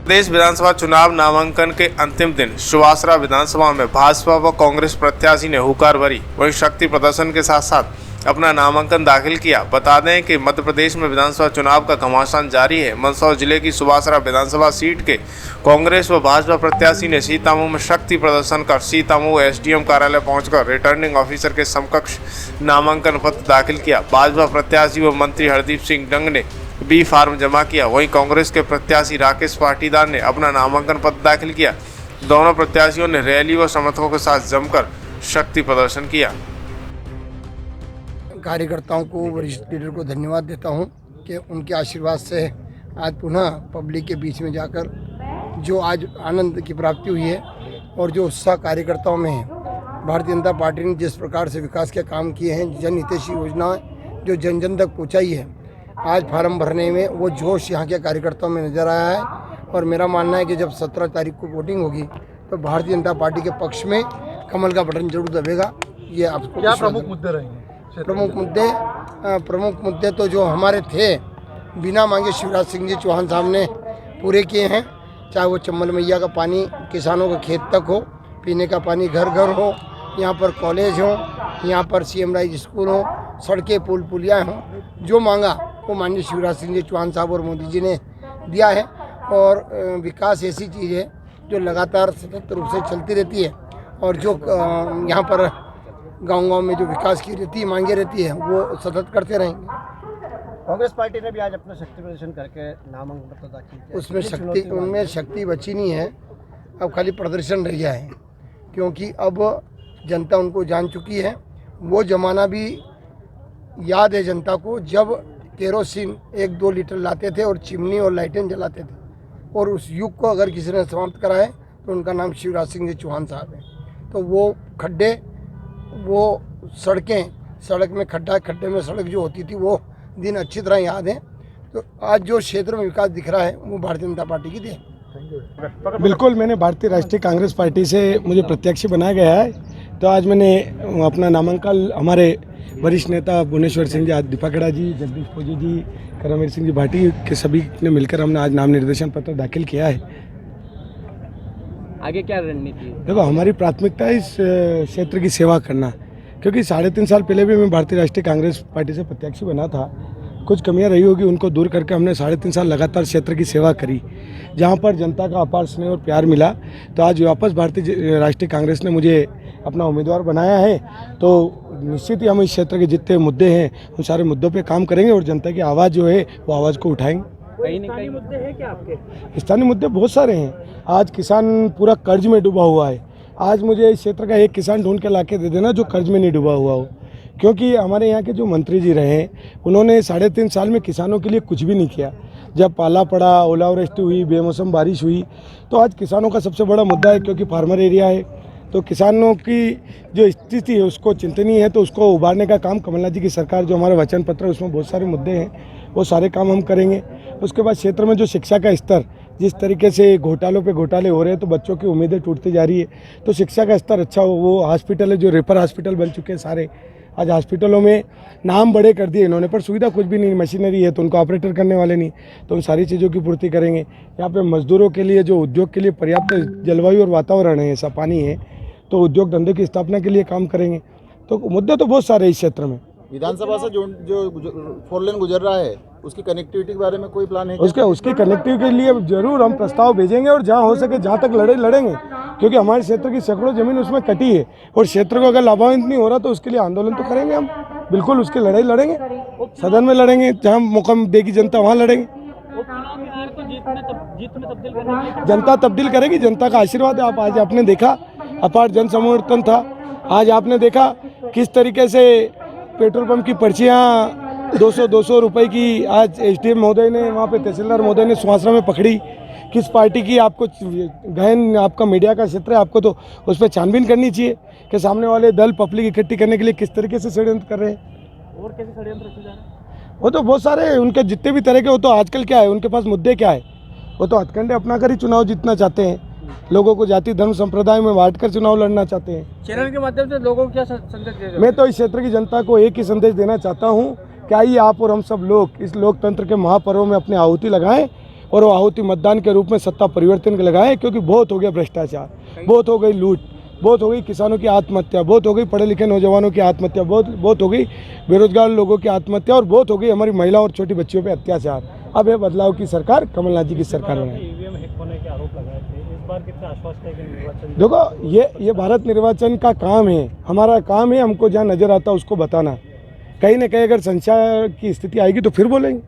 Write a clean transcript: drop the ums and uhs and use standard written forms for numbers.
प्रदेश विधानसभा चुनाव नामांकन के अंतिम दिन सुवासरा विधानसभा में भाजपा व कांग्रेस प्रत्याशी ने हुकार भरी, वहीं शक्ति प्रदर्शन के साथ साथ अपना नामांकन दाखिल किया। बता दें कि मध्य प्रदेश में विधानसभा चुनाव का घमासान जारी है। मंदसौर जिले की सुवासरा विधानसभा सीट के कांग्रेस व भाजपा प्रत्याशी ने सीतामऊ में शक्ति प्रदर्शन कर सीतामऊ एसडीएम कार्यालय पहुंचकर रिटर्निंग ऑफिसर के समकक्ष नामांकन पत्र दाखिल किया। भाजपा प्रत्याशी व मंत्री हरदीप सिंह डंग ने बी फार्म जमा किया। वहीं कांग्रेस के प्रत्याशी राकेश पाटीदार ने अपना नामांकन पत्र दाखिल किया। दोनों प्रत्याशियों ने रैली व समर्थकों के साथ जमकर शक्ति प्रदर्शन किया। कार्यकर्ताओं को, वरिष्ठ लीडर को धन्यवाद देता हूं कि उनके आशीर्वाद से आज पुनः पब्लिक के बीच में जाकर जो आज आनंद की प्राप्ति हुई है और जो उत्साह कार्यकर्ताओं में है। भारतीय जनता पार्टी ने जिस प्रकार से विकास के काम किए हैं, जन हितैषी योजनाएं जो जन जन तक पहुँचाई है, आज फार्म भरने में वो जोश यहाँ के कार्यकर्ताओं में नज़र आया है। और मेरा मानना है कि जब 17 तारीख को वोटिंग होगी तो भारतीय जनता पार्टी के पक्ष में कमल का बटन जरूर दबेगा। ये आपको क्या प्रमुख मुद्दे रहेंगे? प्रमुख मुद्दे तो जो हमारे थे बिना मांगे शिवराज सिंह जी चौहान साहब ने पूरे किए हैं। चाहे वो चंबल मैया का पानी किसानों के खेत तक हो, पीने का पानी घर घर हो, यहाँ पर कॉलेज हो, यहाँ पर CM राइज स्कूल हो, सड़कें पुल पुलियाँ हों, जो मांगा वो माननीय शिवराज सिंह जी चौहान साहब और मोदी जी ने दिया है। और विकास ऐसी चीज़ है जो लगातार सतत रूप से चलती रहती है और जो यहाँ पर गांव-गांव में जो विकास की रहती मांगे रहती है वो सतत करते रहेंगे। कांग्रेस पार्टी ने भी आज अपना शक्ति प्रदर्शन करके नामांकन पत्र दाखिल किया। उनमें शक्ति बची नहीं है, अब खाली प्रदर्शन रह गया है, क्योंकि अब जनता उनको जान चुकी है। वो ज़माना भी याद है जनता को जब केरोसिन 1-2 लीटर लाते थे और चिमनी और लाइटें जलाते थे, और उस युग को अगर किसी ने समाप्त करा है तो उनका नाम शिवराज सिंह जी चौहान साहब है। तो वो खड्डे, वो सड़कें, सड़क में खड्डे में सड़क जो होती थी वो दिन अच्छी तरह याद है। तो आज जो क्षेत्र में विकास दिख रहा है वो भारतीय जनता पार्टी की देन। बिल्कुल, मैंने भारतीय राष्ट्रीय कांग्रेस पार्टी से मुझे प्रत्याशी बनाया गया है, तो आज मैंने अपना नामांकन हमारे वरिष्ठ नेता भुवनेश्वर सिंह जी, दीपकड़ा जी, जगदीश फौजी जी, करमवीर सिंह जी भाटी के सभी ने मिलकर हमने आज नाम निर्देशन पत्र दाखिल किया है। आगे क्या रणनीति है? देखो, हमारी प्राथमिकता है इस क्षेत्र की सेवा करना, क्योंकि 3.5 साल पहले भी मैं भारतीय राष्ट्रीय कांग्रेस पार्टी से प्रत्याशी बना था। कुछ कमियां रही होगी, उनको दूर करके हमने 3.5 साल लगातार क्षेत्र की सेवा करी, जहां पर जनता का अपार स्नेह और प्यार मिला। तो आज वापस भारतीय राष्ट्रीय कांग्रेस ने मुझे अपना उम्मीदवार बनाया है, तो निश्चित ही हम इस क्षेत्र के जितने मुद्दे हैं उन सारे मुद्दों पे काम करेंगे और जनता की आवाज़ जो है वो आवाज़ को उठाएंगे। स्थानीय मुद्दे हैं क्या आपके? स्थानीय मुद्दे बहुत सारे हैं। आज किसान पूरा कर्ज में डूबा हुआ है। आज मुझे इस क्षेत्र का एक किसान ढूंढ के लाके दे देना जो कर्ज में नहीं डूबा हुआ हो, क्योंकि हमारे यहाँ के जो मंत्री जी रहे उन्होंने 3.5 साल में किसानों के लिए कुछ भी नहीं किया। जब पाला पड़ा, ओलावृष्टि हुई, बेमौसम बारिश हुई, तो आज किसानों का सबसे बड़ा मुद्दा है, क्योंकि फार्मर एरिया है, तो किसानों की जो स्थिति है उसको चिंतनीय है, तो उसको उबारने का काम कमलनाथ जी की सरकार, जो हमारा वचन पत्र है उसमें बहुत सारे मुद्दे हैं, वो सारे काम हम करेंगे। उसके बाद क्षेत्र में जो शिक्षा का स्तर, जिस तरीके से घोटालों पे घोटाले हो रहे हैं तो बच्चों की उम्मीदें टूटती जा रही है, तो शिक्षा का स्तर अच्छा हो। वो हॉस्पिटल है जो रेफर हॉस्पिटल बन चुके हैं सारे, आज हॉस्पिटलों में नाम बड़े कर दिए इन्होंने, पर सुविधा कुछ भी नहीं, मशीनरी है तो उनको ऑपरेटर करने वाले नहीं, तो उन सारी चीज़ों की पूर्ति करेंगे। यहाँ पे मजदूरों के लिए, जो उद्योग के लिए पर्याप्त जलवायु और वातावरण है, ऐसा पानी है, तो उद्योग धंधे की स्थापना के लिए काम करेंगे। तो मुद्दे तो बहुत सारे इस क्षेत्र में। विधानसभा से जो 4 लेन गुजर रहा है उसकी कनेक्टिविटी के बारे में कोई प्लान है? उसकी कनेक्टिविटी के लिए जरूर हम प्रस्ताव भेजेंगे और जहाँ हो सके, जहाँ तक लड़ेंगे, क्योंकि हमारे क्षेत्र की सैकड़ों जमीन उसमें कटी है और क्षेत्र को अगर लाभान्वित नहीं हो रहा तो उसके लिए आंदोलन तो करेंगे हम, बिल्कुल उसकी लड़ाई लड़ेंगे, सदन में लड़ेंगे, जहाँ मौका देगी जनता वहाँ लड़ेंगे। जनता तब्दील करेगी, जनता का आशीर्वाद है। आप आज आपने देखा अपार जन समर्थन था। आज आपने देखा किस तरीके से पेट्रोल पंप की पर्चियाँ 200 रुपए की आज SDM महोदय ने, वहाँ पे तहसीलदार महोदय ने सुवासरा में पकड़ी। किस पार्टी की, आपको गहन आपका मीडिया का क्षेत्र है, आपको तो उस पर छानबीन करनी चाहिए कि सामने वाले दल पब्लिक इकट्ठी करने के लिए किस तरीके से षड्यंत्र कर रहे हैं। और कैसे षड्यंत्र रचे जा रहे हैं? वो तो बहुत सारे उनके जितने भी तरह के, वो तो आजकल क्या है, उनके पास मुद्दे क्या है, वो तो हथकंडे अपना कर ही चुनाव जीतना चाहते हैं, लोगों को जाति धर्म संप्रदाय में बांट कर चुनाव लड़ना चाहते हैं। चैनल के माध्यम से लोगों को क्या संदेश दे रहे हो? मैं तो इस क्षेत्र की जनता को एक ही संदेश देना चाहता हूँ कि आइए आप और हम सब लोग इस लोकतंत्र के महापर्व में अपनी आहुति लगाएं और वो आहुति मतदान के रूप में सत्ता परिवर्तन के लगाए, क्योंकि बहुत हो गया भ्रष्टाचार, बहुत हो गई लूट, बहुत हो गई किसानों की आत्महत्या, बहुत हो गई पढ़े लिखे नौजवानों की आत्महत्या, बहुत हो गई बेरोजगार लोगों की आत्महत्या, और बहुत हो गई हमारी महिला और छोटी बच्चियों पे अत्याचार। अब ये बदलाव की सरकार कमलनाथ जी की सरकार बनाए। ईवीएम हैक होने के आरोप लगाए थे, इस बार कितना आश्वस्त है कि निर्वाचन? देखो, ये भारत निर्वाचन का काम है, हमारा काम है हमको जहाँ नज़र आता है उसको बताना। कहीं ना कहीं अगर संशय की स्थिति आएगी तो फिर बोलेंगे।